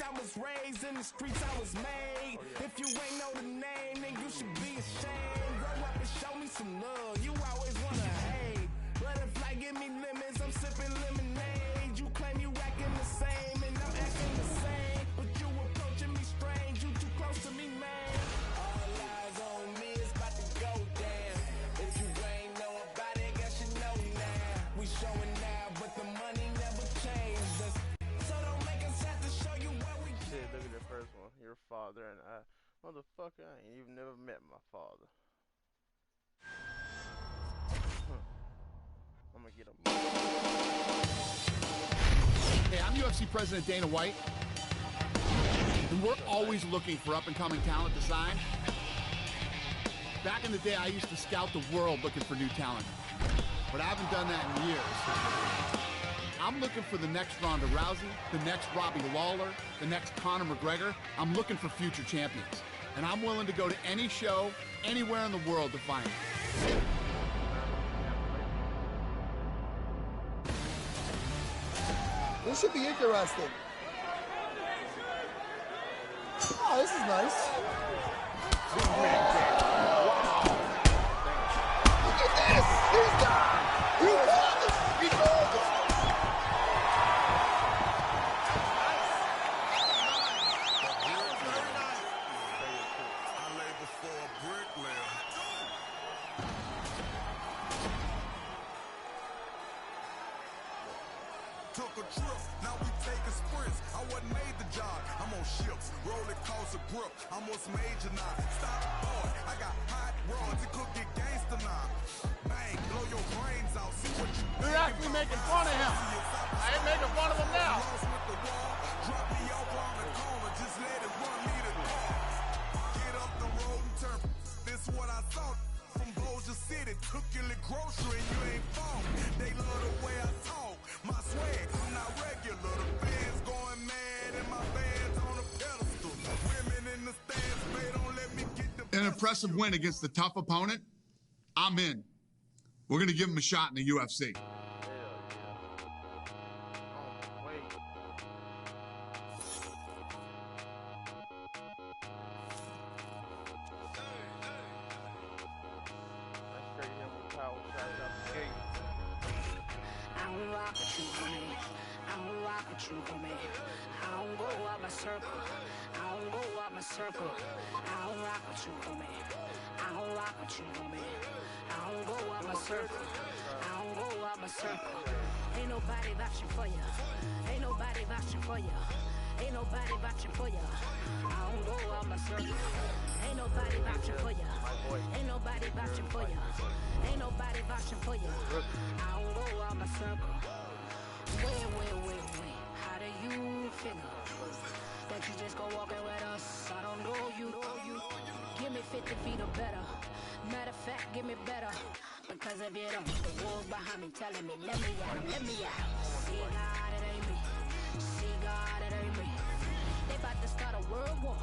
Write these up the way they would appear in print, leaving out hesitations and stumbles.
I was raised in the streets, I was made. If you ain't know the name, then you should be ashamed. Grow up and show me some love, you always wanna hate. But if life give me lemons, I'm sipping lemonade. You claim you acting the same, and I'm acting the same. But you approaching me strange, you too close to me, man. All eyes on me, it's about to go down. If you ain't know about it, guess you know now. We showing now, but the money never changed us. So don't make us have to show you where we Shit, look at the first one. Your father and I. Motherfucker, I ain't even never met my father. I'm gonna get him. Hey, I'm UFC President Dana White, and we're always looking for up-and-coming talent to sign. Back in the day, I used to scout the world looking for new talent, but I haven't done that in years. I'm looking for the next Ronda Rousey, the next Robbie Lawler, the next Conor McGregor. I'm looking for future champions, and I'm willing to go to any show, anywhere in the world to find them. This should be interesting. Oh, this is nice. Look at this! He's done! He called it! He called it! I lay before a bricklayer. Took a trip, now we taking sprints. I wasn't made the job, I'm on ships. Rolling costs a grip, almost major now. Stop, boy, I got hot rods, it could get gangster now. Bang, blow your brains out, see what you You're actually making fun of him. I ain't making fun of him now. Drop me off on the corner, just let it run me to car. Get up the road and turn. This what I thought. From Bossier City, took your little grocery and you ain't fall. They love the way I talk. My swag, I'm not regular. The fans going mad and my band's on a pedestal. Women in the stands, they don't let me get the An impressive win against a tough opponent. I'm in. We're going to give him a shot in the UFC. Hell yeah. Oh, wait. That's straight him with power shots out the gate. I don't rock with you, homie. I don't rock with you, homie. I don't go out my circle. I don't go out my circle. I don't rock with you, homie. I don't rock with you, homie. I don't go out my circle. I don't go out my circle. Ain't nobody vouching for you. Ain't nobody vouching for you. Ain't nobody vouching for you. I don't go out my circle. Ain't nobody vouching for you. Ain't nobody vouching for you. Ain't nobody vouching for you. I don't go out my circle. Wait. How do you figure that you just go walking with us? I don't know you. Give me 50 feet or better. Matter of fact, give me better. Because if you don't, the wolves behind me telling me, let me out. See God, it ain't me. See God, it ain't me. They about to start a world war.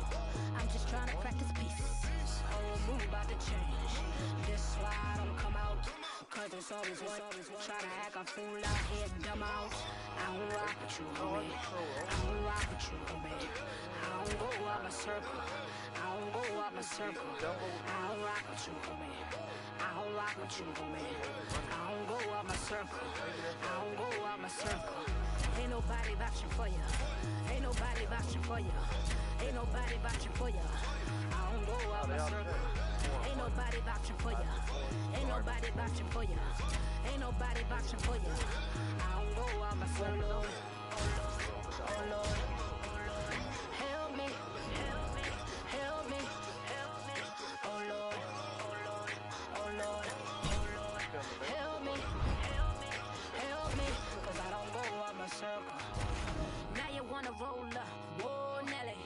I'm just trying to practice peace. Whole move about to change. This why I don't come out. Cause it's always what try to act a fool out here, dumb out. I don't rock with you, homie. I don't rock with you, homie. I don't go out my circle. I don't go out my circle. I don't rock with you, homie. I don't rock with you, homie. I don't go out my circle. I don't go out my circle. Ain't nobody vouching for you. Ain't nobody vouching for you. Ain't nobody vouching for you. I don't go out my circle. Ain't nobody vouching for you. Ain't nobody vouching for you. Ain't nobody vouching for you. I don't go out my circle. Oh Lord, help me, help me. Oh Lord, help me, 'cause I don't go out my circle. Now you wanna roll up, whoa Nelly.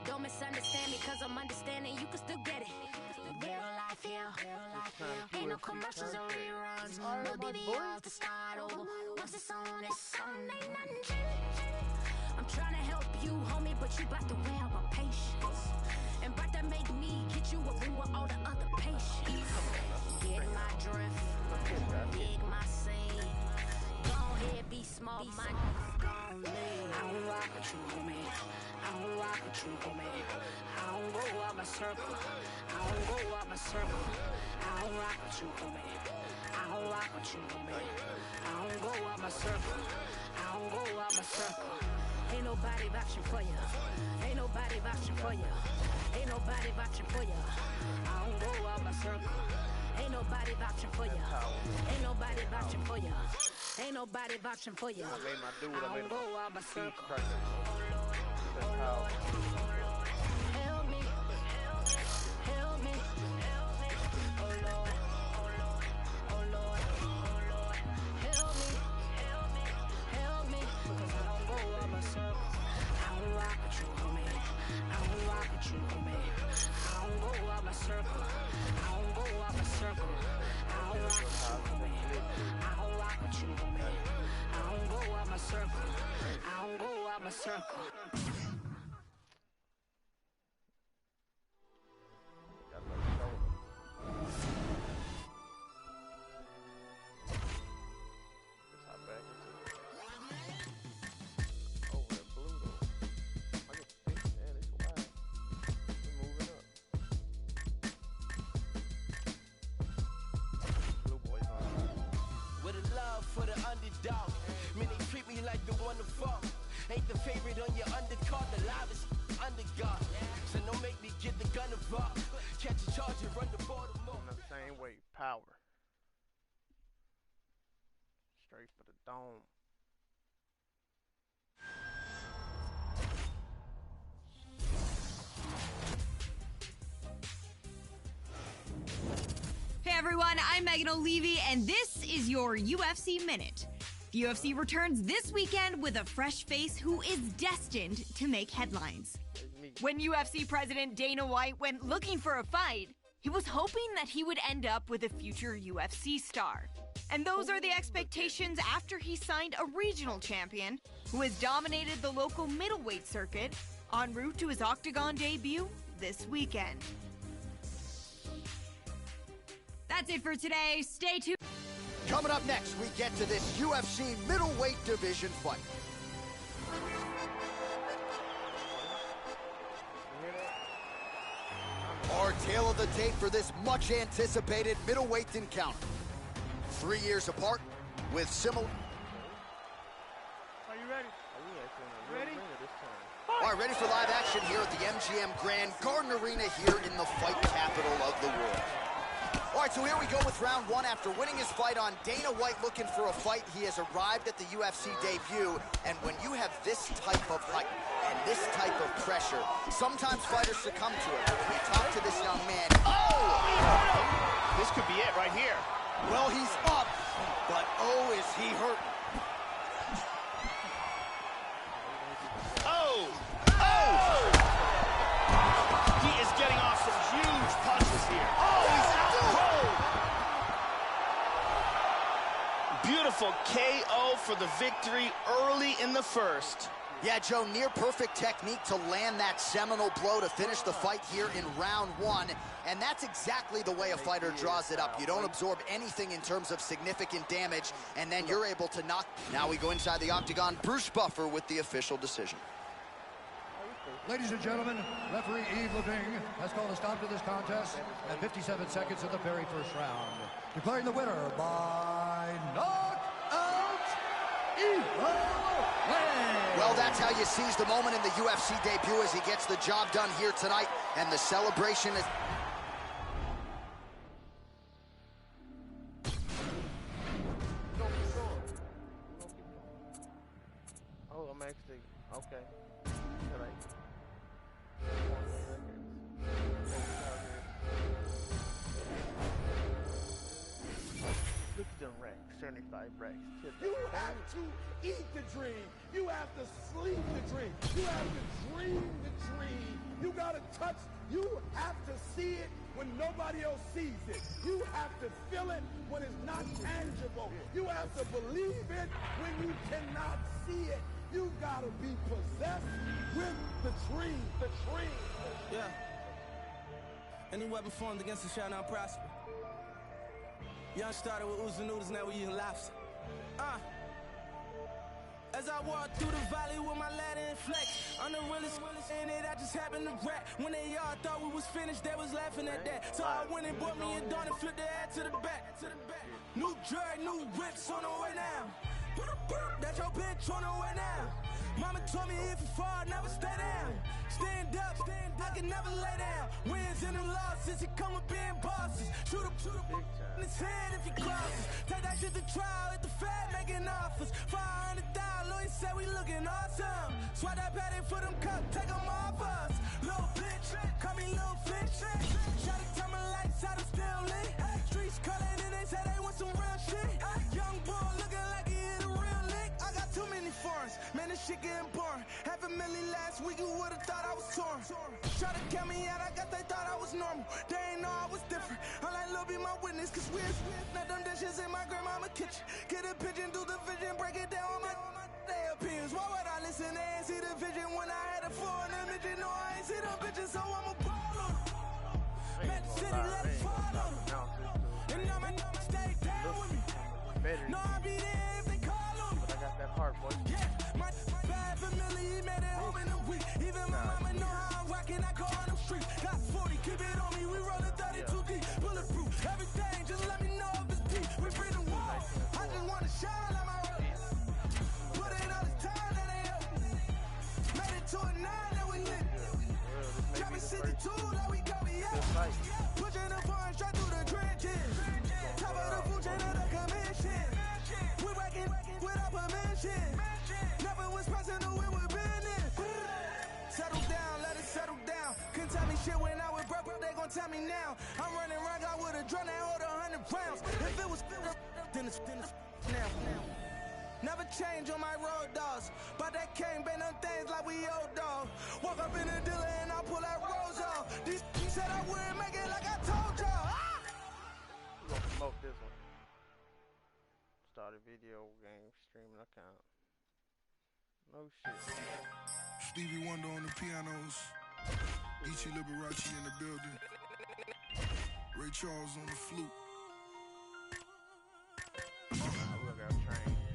Don't misunderstand me, 'cause I'm understanding you can still get it. Real life here, ain't no commercials or reruns, no DVRs to start over. Once it's on, ain't nothing changed. I'm trying to help you, homie, but you bout to wear out my patience. And bout to make me get you a room with all the other patients. Get my drift, dig my scene. Go ahead, be small, my gon' leave. I don't rock with you, homie. I don't rock with you, homie. I don't go out my circle. I don't go out my circle. I don't rock with you, homie. I don't rock with you, homie. I don't go out my circle. I don't go out my circle. Ain't nobody vouching for you. Ain't nobody vouching for you. Ain't nobody vouching for you. I don't go out my circle. Ain't nobody vouching for you. Ain't nobody vouching for you. Ain't nobody vouching for you. I made my dude. I made don't go out my speed circle. striker. That's how. Help me. Help me. Oh Lord. Oh Lord. Help me. Help me. Cause I don't go out my circle. I don't rock with you, homie. I don't rock with you, homie. I don't go out my circle. I don't go out my circle. I don't rock with you, homie. I don't rock with you, homie. I don't go out my circle. I don't go out my circle. Got that shoulder. Just hop back into it. Oh, that blue though. I get the pink, man. It's wild. We're moving up. Blue boys on. With a love for the underdog. Man, they treat me like the one to fall. Ain't the favorite on your undercard, the loudest underdog. So don't make me get the gun involved. Catch a charge and run the border more. On the same weight, power. Straight for the dome. Hey everyone, I'm Megan O'Leary, and this is your UFC Minute. The UFC returns this weekend with a fresh face who is destined to make headlines. When UFC President Dana White went looking for a fight, he was hoping that he would end up with a future UFC star. And those are the expectations after he signed a regional champion who has dominated the local middleweight circuit en route to his Octagon debut this weekend. That's it for today. Stay tuned. Coming up next, we get to this UFC middleweight division fight. Our tale of the tape for this much-anticipated middleweight encounter. 3 years apart, with similar... Are you ready? Ready? All right, ready for live action here at the MGM Grand Garden Arena here in the fight capital of the world. All right, so here we go with round one. After winning his fight on Dana White looking for a fight, he has arrived at the UFC debut. And when you have this type of height and this type of pressure, sometimes fighters succumb to it. When we talk to this young man, This could be it right here. well, he's up, but oh, is he hurt. Oh! He is getting off some huge punches here. Oh, he's out cold! Beautiful KO for the victory early in the first. Yeah, Joe, near perfect technique to land that seminal blow to finish the fight here in round one. And that's exactly the way a fighter draws it up. You don't absorb anything in terms of significant damage, and then you're able to knock. Now we go inside the octagon. Bruce Buffer with the official decision. Ladies and gentlemen, referee Yves Levine has called a stop to this contest at 57 seconds of the very first round. Declaring the winner by knockout, Yves Levine. Well, that's how you seize the moment in the UFC debut as he gets the job done here tonight, and the celebration is... Oh, I'm actually okay. Look at them racks, 75 racks. You have to eat the dream. You have to sleep the dream. You have to dream the dream. You gotta touch. You have to see it when nobody else sees it. You have to feel it when it's not tangible. You have to believe it when you cannot see it. You gotta be possessed with the dream. The dream. Yeah. Any weapon formed against us shall not prosper. Young started with oozing noodles, now we eating lobster. As I walk through the valley with my ladder and flex, I'm the realest in it, I just happened to rap. When they all thought we was finished, they was laughing at that. So I went and bought me a dawn and flipped the head to the back. New drag, new whips on the way now. That's your bitch on the way now. Mama told me if you fall, never stay down. Stand up, I can never lay down. Wins and the losses, it come with being bosses. Shoot him in his head if he crosses. Take that shit to trial at the Fed, making offers. 500,000, Louis said we looking awesome. Swat that patty for them cups, take them off us. Little bitch, call me little bitch. Shot to turn my lights out, I'm still lit. Streets calling and they say they want some real shit. Young boy looking like he hit a real lick. I got too many foreigns, man, this shit getting boring. $500,000 last week, you would've thought I was torn. Try to count me out, I guess they thought I was normal. They ain't know I was different. I like Lil' be my witness, cause we're not them dishes in my grandmama kitchen. Get a pigeon, do the vision, break it down on my their opinions. Why would I listen? They ain't see the vision when I had a 400 midget. No, I ain't see them bitches, so I'm a baller. Man, the city, let it fall on them. And now my number stay down with me. No, I'll be there if they call on me. But I got that heart, boy. Yeah, my bad family, he made it home in a week. Even my mama know how I'm rocking, I go on the street. Got 40, keep it on me, we rollin' 32 deep. Bulletproof, everything, just let me know if it's deep. We breathing wall, I just wanna shine like my road. Put in all this time that ain't up. Made it to a 9 that we lit. Dropping 62 like we got me up. Pushing the phone straight through the trenches. Top of the food chain of the commission. We working without permission. Never was personal, we were business. Settle down, let it settle down. Couldn't tell me shit when I was broke, they gon' tell me now. I'm running around, I would've drawn that hold 100 rounds. If it was then it's now. Never change on my road dogs. But that can't be them things like we old dog. Walk up in the dealer and I pull that rose off. These said I wouldn't make it like I told y'all. We gonna smoke this one. Start a video game streaming account. No shit. Stevie Wonder on the pianos. Ichi Liberace in the building. Ray Charles on the flute.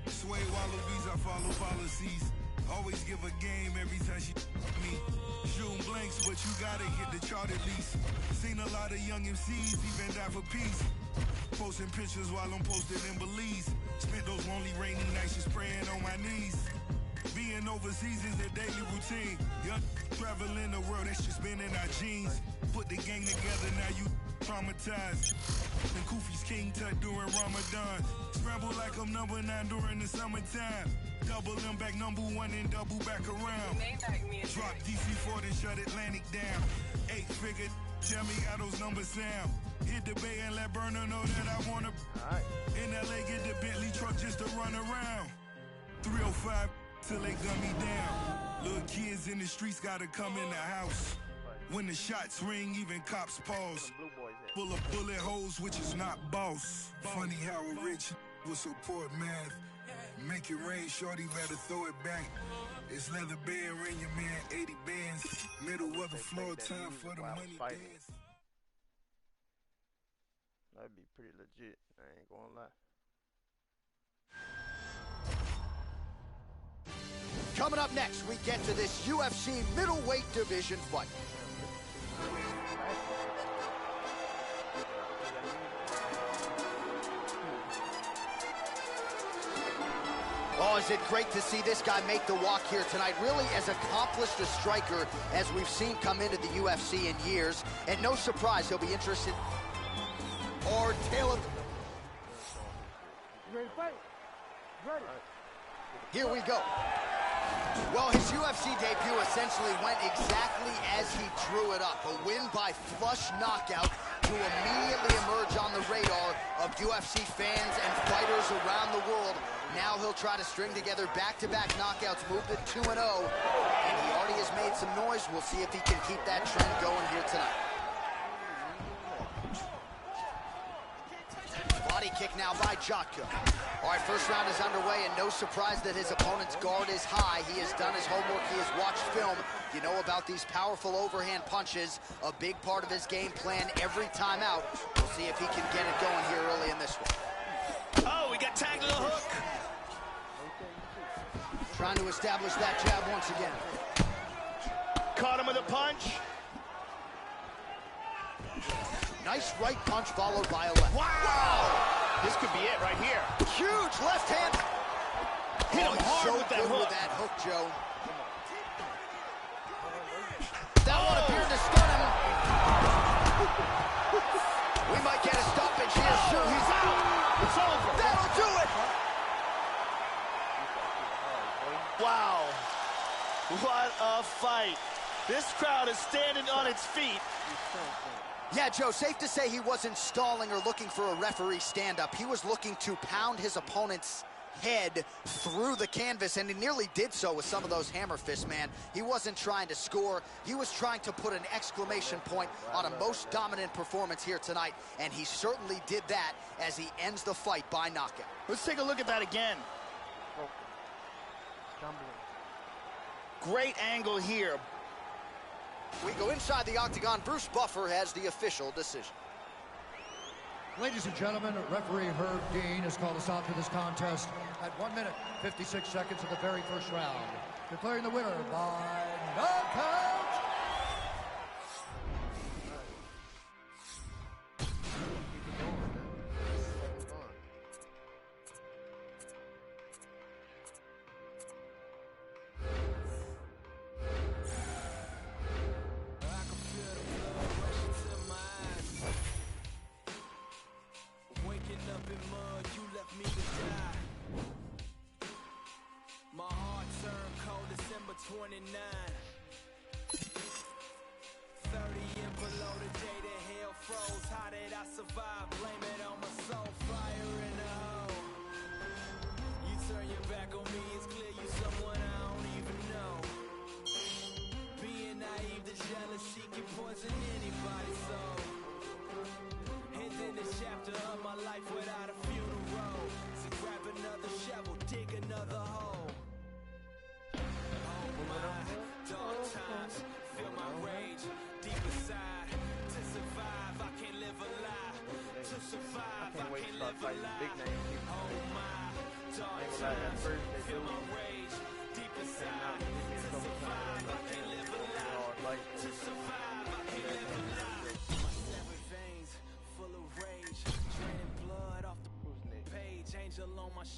Sway wallabies, I follow policies. Always give a game every time she me. Shooting blanks, but you gotta hit the chart at least. Seen a lot of young MCs even die for peace. Posting pictures while I'm posted in Belize. Spent those lonely rainy nights just praying on my knees. Being overseas is a daily routine. Young traveling the world, that's just been in our genes. Put the gang together, now you traumatized. And Kofi's King Tut during Ramadan. Scramble like I'm number 9 during the summertime. Double them back #1 and double back around. Drop DC4 and shut Atlantic down. 8-figure, tell me how those numbers sound. Hit the bay and let Burner know that I wanna. In LA, get the Bentley truck just to run around. 305 till they gun me down. Little kids in the streets gotta come in the house. When the shots ring, even cops pause. Full of bullet holes, which is not boss. Funny how a rich will support math. Make it rain, shorty, better throw it back. It's leather band, ring your man 80 bands. Middle of the floor, time for the money dance. That'd be pretty legit, I ain't gonna lie. Coming up next, we get to this UFC middleweight division fight. Oh, is it great to see this guy make the walk here tonight. Really as accomplished a striker as we've seen come into the UFC in years. And no surprise, he'll be interested. Or Taylor. You ready to fight? Ready. Here we go. Well, his UFC debut essentially went exactly as he drew it up. A win by flush knockout to immediately emerge on the radar of UFC fans and fighters around the world. Now he'll try to string together back-to-back knockouts, move to 2-0, and he already has made some noise. We'll see if he can keep that trend going here tonight. Body kick now by Jotko. All right, first round is underway, and no surprise that his opponent's guard is high. He has done his homework. He has watched film. You know about these powerful overhand punches, a big part of his game plan every time out. We'll see if he can get it going here early in this one. Oh, we got tagged to the hook. Trying to establish that jab once again. Caught him with a punch. Nice right punch followed by a left. Wow! This could be it right here. Huge left hand. Hit him hard so with that good hook. With that hook, Joe. That one appeared to stun him. We might get a stoppage here soon. He's out. It's over. That'll do it. Wow. What a fight. This crowd is standing on its feet. Yeah, Joe, safe to say he wasn't stalling or looking for a referee stand-up. He was looking to pound his opponent's head through the canvas, and he nearly did so with some of those hammer fists, man. He wasn't trying to score. He was trying to put an exclamation point on a most dominant performance here tonight, and he certainly did that as he ends the fight by knockout. Let's take a look at that again. Great angle here. We go inside the octagon. Bruce Buffer has the official decision. Ladies and gentlemen, referee Herb Dean has called a stop to this contest at 1 minute, 56 seconds of the very first round, declaring the winner by knockout.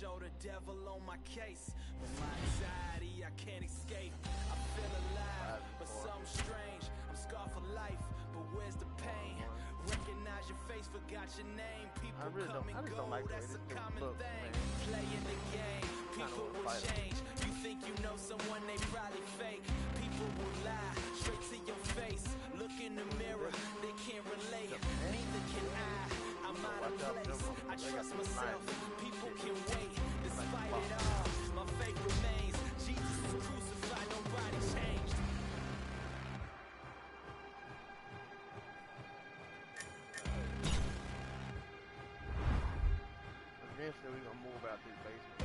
Shoulder, devil on my case. But my anxiety, I can't escape. I feel alive, but something strange. I'm scarred for life, but where's the pain? Recognize your face, forgot your name. People come and go, that's a common thing. Playing the game, people will change. You think you know someone, they probably fake. People will lie, straight to your face. Look in the mirror, they can't relate. Neither can I. I'm out of place. I trust myself. People can wait. Despite it all, my faith remains. Jesus is crucified. Nobody changed. Eventually, we gonna move out this basement.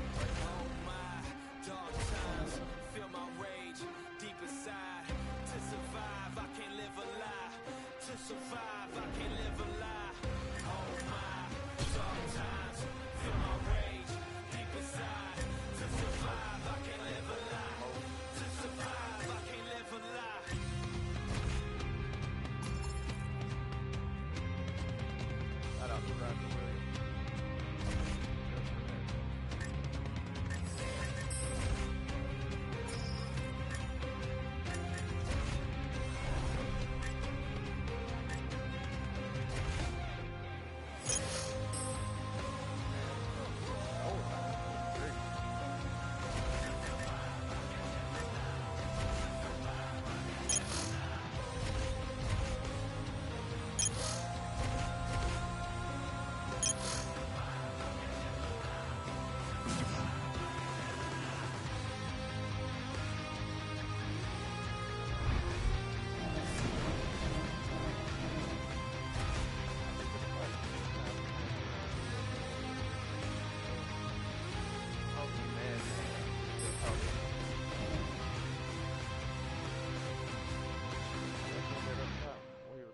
Oh my, dark times. Feel my rage deep inside. To survive, I can't live a lie. To survive, I can't live a lie. Oh my, dark times. Feel my rage deep inside. To survive, I can't live a lie. To survive, I can't live a lie. Shout out to Roger Williams.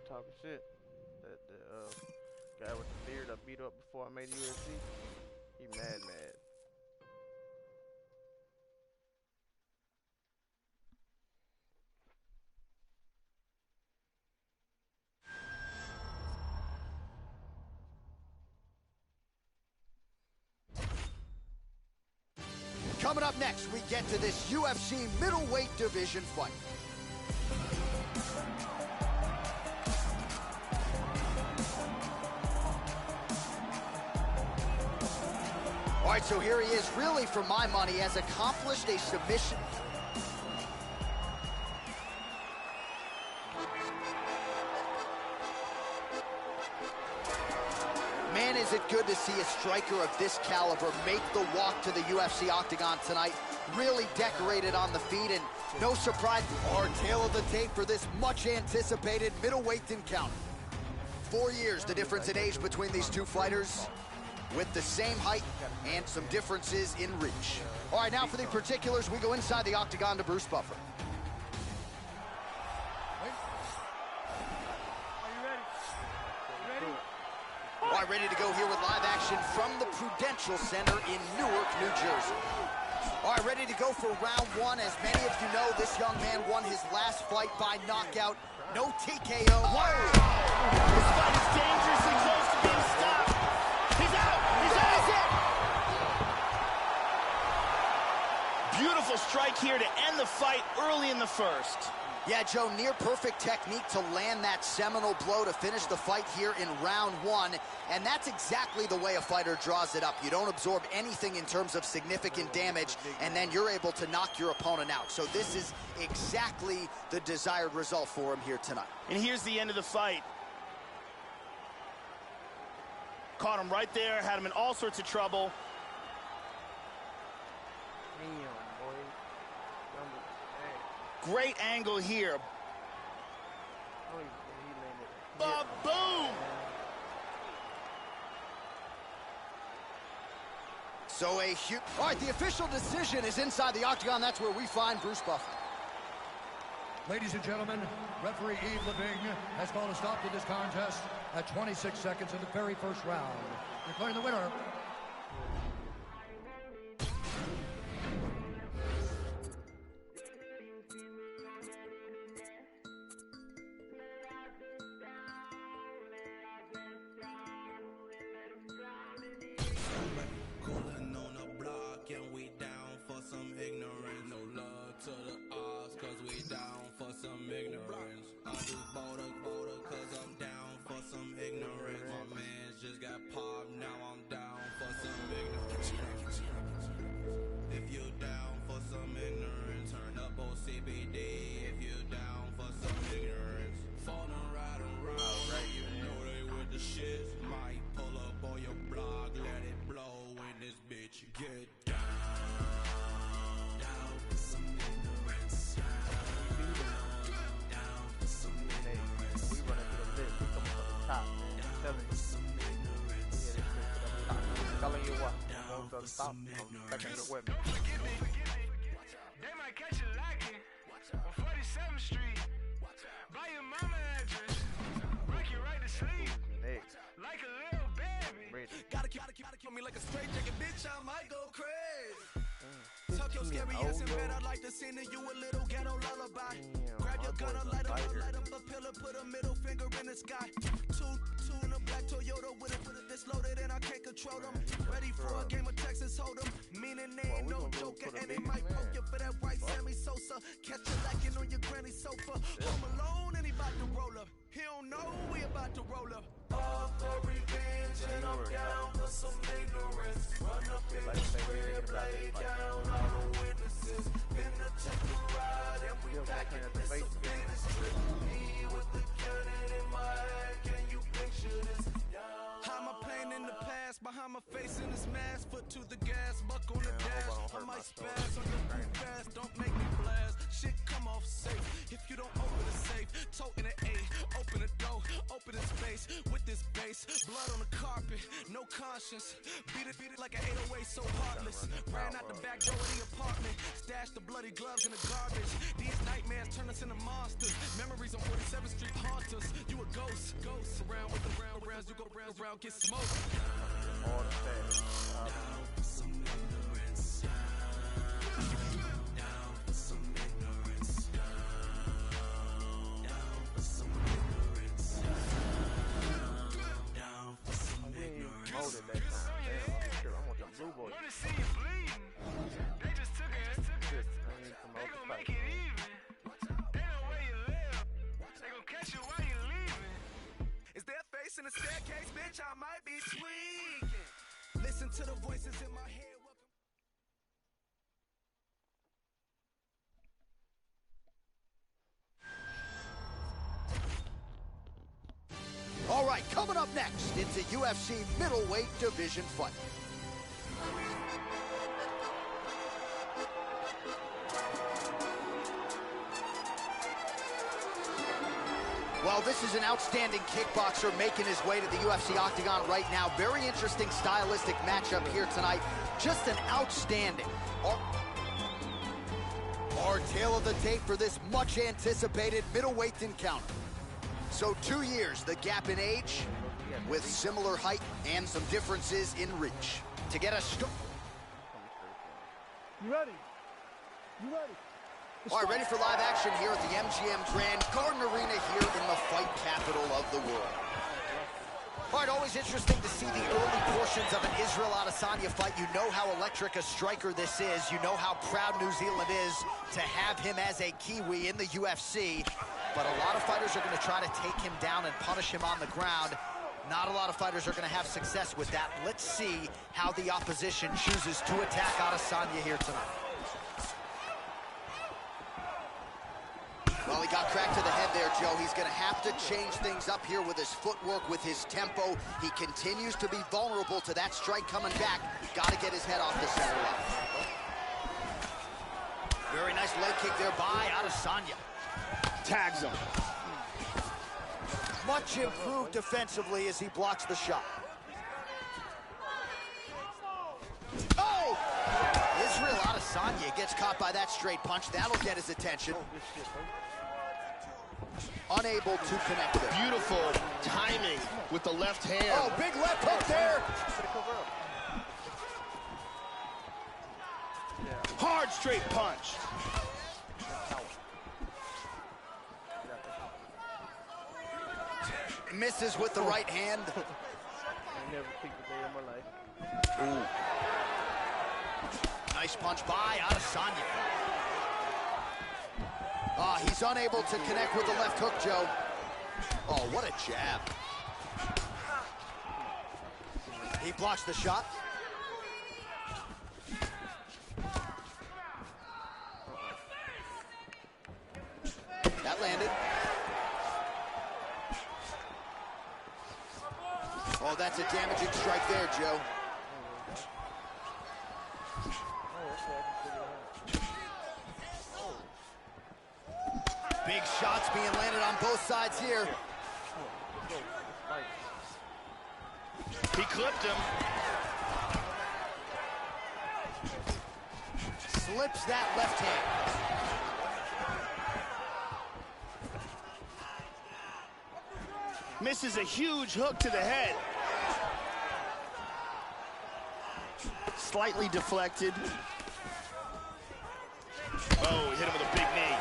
Talking shit. That the guy with the beard I beat up before I made UFC. He mad. Coming up next, we get to this UFC middleweight division fight. All right, so here he is, really, for my money, has accomplished a submission. Man, is it good to see a striker of this caliber make the walk to the UFC octagon tonight. Really decorated on the feet, and no surprise, our tail of the tape for this much-anticipated middleweight encounter. 4 years, the difference in age between these two fighters, with the same height and some differences in reach. All right, now for the particulars, we go inside the octagon to Bruce Buffer. All right, ready to go here with live action from the Prudential Center in Newark, New Jersey. All right, ready to go for round one. As many of you know, this young man won his last fight by knockout. No TKO. Whoa! This fight is dangerously close to being stopped. He's out! He's out! He's it! Beautiful strike here to end the fight early in the first. Yeah, Joe, near perfect technique to land that seminal blow to finish the fight here in round one. And that's exactly the way a fighter draws it up. You don't absorb anything in terms of significant damage, and then you're able to knock your opponent out. So this is exactly the desired result for him here tonight. And here's the end of the fight. Caught him right there, had him in all sorts of trouble. Great angle here. Ba-boom! So a huge... All right, the official decision is inside the octagon. That's where we find Bruce Buffer. Ladies and gentlemen, referee Yves Leving has called a stop to this contest at 26 seconds in the very first round. Declaring the winner. Stop. With me. They might catch you lacking on 47th Street. Buy your mama address. Rock you right to sleep. Like a little baby. Gotta kill me like a straight jacket, bitch. I might go crazy. Tuck your scary ass in bed. I'd like to sing to you a little ghetto lullaby. Grab your gun, light up a pillar, put a middle finger in the sky. Two in a black Toyota with it this loaded and I can't control them. Ready for a game of Texas Hold'em. Meaning they ain't no joker and they might poke you for that white Sammy Sosa. Catch you lacking on your granny sofa. Home alone and he about to roll up. He don't know we about to roll up. All for revenge and I'm down for some ignorance. Run up in the crib, lay down all the witnesses. Been to take a ride and we back in this business trip. Me with the cannon in my hand, can you picture this? How am I playing in the past? Behind my face in this mask, foot to the gas, buck on the dash. I might spaz on your boot fast, don't make me blast. Shit come off safe if you don't open the safe. Toting an 8, open the door, open the space with this bass. Blood on the carpet, no conscience. Beat it like an 808, so heartless. Ran out the back door of the apartment, stashed the bloody gloves in the garbage. These nightmares turn us into monsters. Memories on 47th Street haunt us. You a ghost. Around with the rounds, you go round, get smoked. All the fast. Wanna see you bleeding? They just to the voices in my head. All right, coming up next, it's a UFC middleweight division fight. Well, this is an outstanding kickboxer making his way to the UFC octagon right now. Very interesting stylistic matchup here tonight. Just an outstanding. Our tale of the tape for this much anticipated middleweight encounter. So 2 years, the gap in age, with similar height and some differences in reach. To get us started. You ready? You ready? All right, ready for live action here at the MGM Grand Arena here in the fight capital of the world. All right, always interesting to see the early portions of an Israel Adesanya fight. You know how electric a striker this is. You know how proud New Zealand is to have him as a Kiwi in the UFC. But a lot of fighters are going to try to take him down and punish him on the ground. Not a lot of fighters are going to have success with that. Let's see how the opposition chooses to attack Adesanya here tonight. Well, he got cracked to the head there, Joe. He's going to have to change things up here with his footwork, with his tempo. He continues to be vulnerable to that strike coming back. Got to get his head off the center line. Very nice leg kick there by Adesanya. Tags him. Much improved defensively as he blocks the shot. Oh! Israel Adesanya gets caught by that straight punch. That'll get his attention. Unable to connect there. Beautiful timing with the left hand. Oh, big left hook there. Hard straight punch. Misses with the right hand. Ooh. Nice punch by Adesanya. Oh, he's unable to connect with the left hook, Joe. Oh, what a jab. He blocks the shot. That landed. Oh, that's a damaging strike there, Joe. Big shots being landed on both sides here. He clipped him. Slips that left hand. Misses a huge hook to the head. Slightly deflected. Oh, he hit him with a big knee.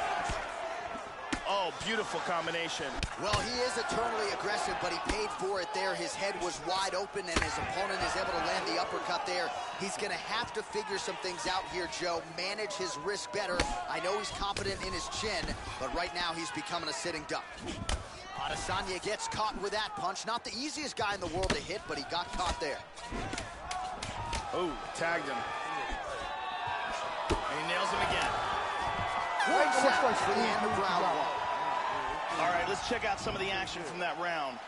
Oh, beautiful combination. Well, he is eternally aggressive, but he paid for it there. His head was wide open, and his opponent is able to land the uppercut there. He's going to have to figure some things out here, Joe. Manage his risk better. I know he's confident in his chin, but right now he's becoming a sitting duck. Adesanya gets caught with that punch. Not the easiest guy in the world to hit, but he got caught there. Oh, tagged him. And he nails him again. Great set for the end of round one. All right, let's check out some of the action from that round.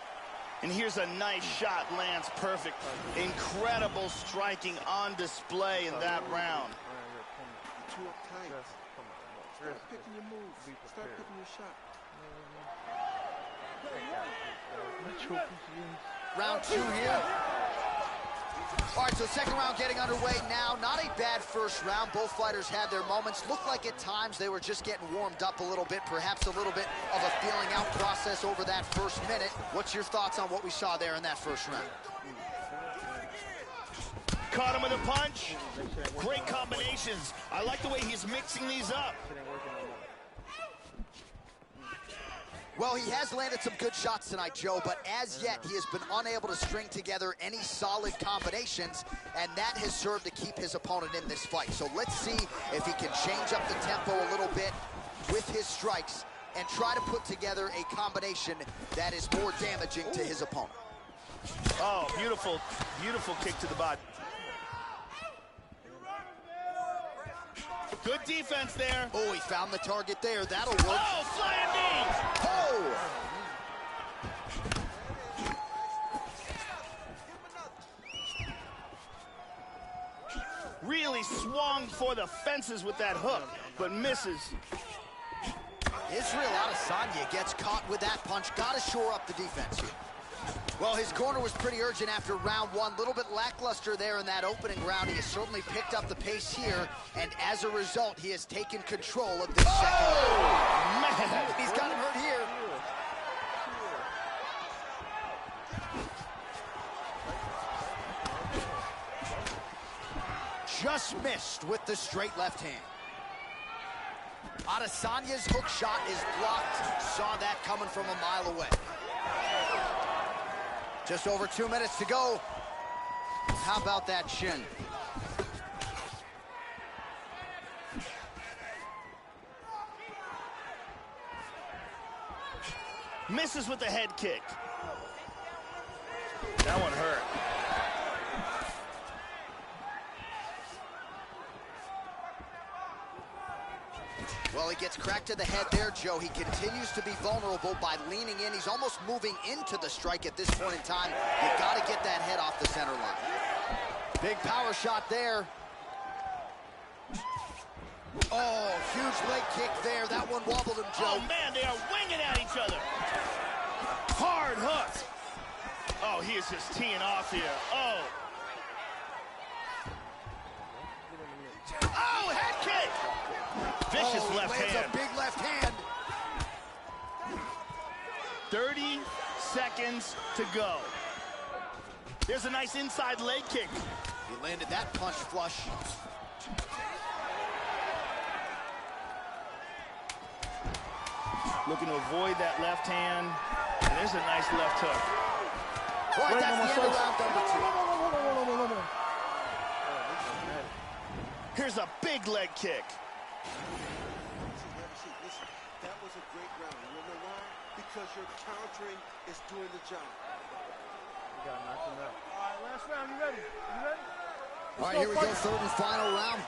And here's a nice shot, lands perfect. Incredible striking on display in that round. Too uptight. Start picking your moves. Start picking your shot. Round two here. All right, so second round getting underway now. Not a bad first round. Both fighters had their moments. Looked like at times they were just getting warmed up a little bit, perhaps a little bit of a feeling out process over that first minute. What's your thoughts on what we saw there in that first round? Caught him with a punch. Great combinations. I like the way he's mixing these up. Well, he has landed some good shots tonight, Joe, but as yet, he has been unable to string together any solid combinations, and that has served to keep his opponent in this fight. So let's see if he can change up the tempo a little bit with his strikes and try to put together a combination that is more damaging to his opponent. Oh, beautiful, beautiful kick to the body. Good defense there. Oh, he found the target there. That'll work. Oh, flying knee. Oh! Really swung for the fences with that hook, but misses. Israel Adesanya gets caught with that punch. Got to shore up the defense here. Well, his corner was pretty urgent after round one. A little bit lackluster there in that opening round. He has certainly picked up the pace here, and as a result, he has taken control of this second round. Man. He's got him hurt here. Just missed with the straight left hand. Adesanya's hook shot is blocked. Saw that coming from a mile away. Just over 2 minutes to go. How about that shin? Misses with the head kick. That one hurt. Well, he gets cracked to the head there, Joe. He continues to be vulnerable by leaning in. He's almost moving into the strike at this point in time. You got to get that head off the center line. Big power shot there. Oh, huge leg kick there. That one wobbled him, Joe. Oh, man, they are winging at each other. Hard hook. Oh, he is just teeing off here. Oh. Oh, head kick. Vicious left hand. A big left hand. 30 seconds to go. There's a nice inside leg kick. He landed that punch flush. Looking to avoid that left hand. And there's a nice left hook. All right, that's the end of round number 2. Here's a big leg kick. Listen, that was a great round. You know why? Because your countering is doing the job. You gotta knock him out. All right, last round. You ready? You ready? All right, here we go. Third and final round.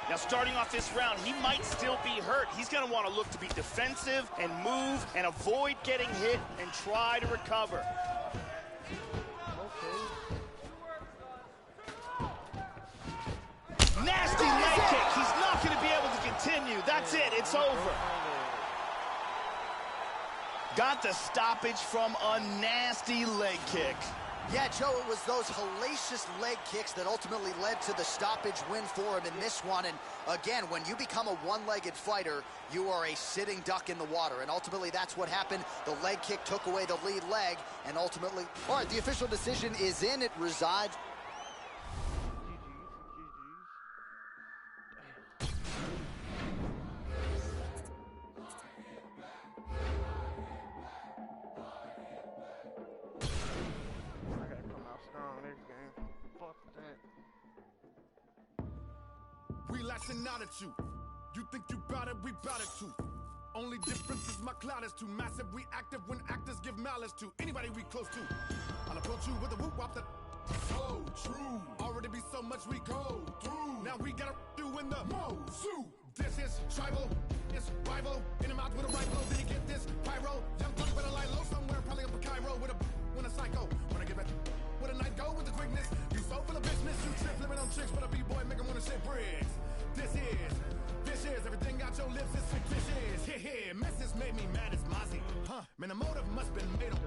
Now, starting off this round, he might still be hurt. He's going to want to look to be defensive and move and avoid getting hit and try to recover. Nasty leg kick. He's not going to be able to continue. That's it. It's over. Got the stoppage from a nasty leg kick. Yeah, Joe, it was those hellacious leg kicks that ultimately led to the stoppage win for him in this one. And again, when you become a one-legged fighter, you are a sitting duck in the water. And ultimately, that's what happened. The leg kick took away the lead leg. And ultimately, all right, the official decision is in. It resides. Relashing out at you. You think you bout it, we bout it too. Only difference is my cloud is too massive. We active when actors give malice to anybody we close to. I'll approach you with a whoop wop that so true. Already be so much we go through. Now we gotta do in the Mozu. This is tribal, it's rival. In the mouth with a right blow, then you get this pyro. Young punk better lie low somewhere, probably up in Cairo with a psycho. Wanna get back with a night go with the quickness. You so full of business, you trip, living on tricks, but a B-boy make 'em wanna shit bricks. This is everything out your lips is fictitious. Here, messes made me mad as Mozzie. Huh, man, the motive must been made on.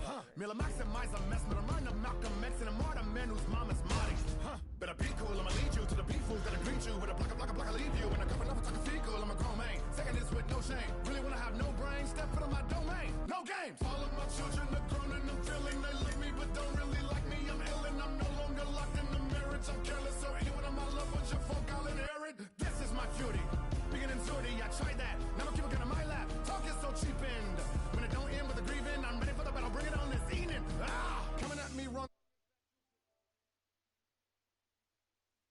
Huh, Miller maximize a mess, but I'm running Malcolm X and I'm more the man whose mama's Marty. Huh, better be cool, I'ma lead you to the beef fools that'll greet you with a block, leave you. And a couple of talk fecal, I'ma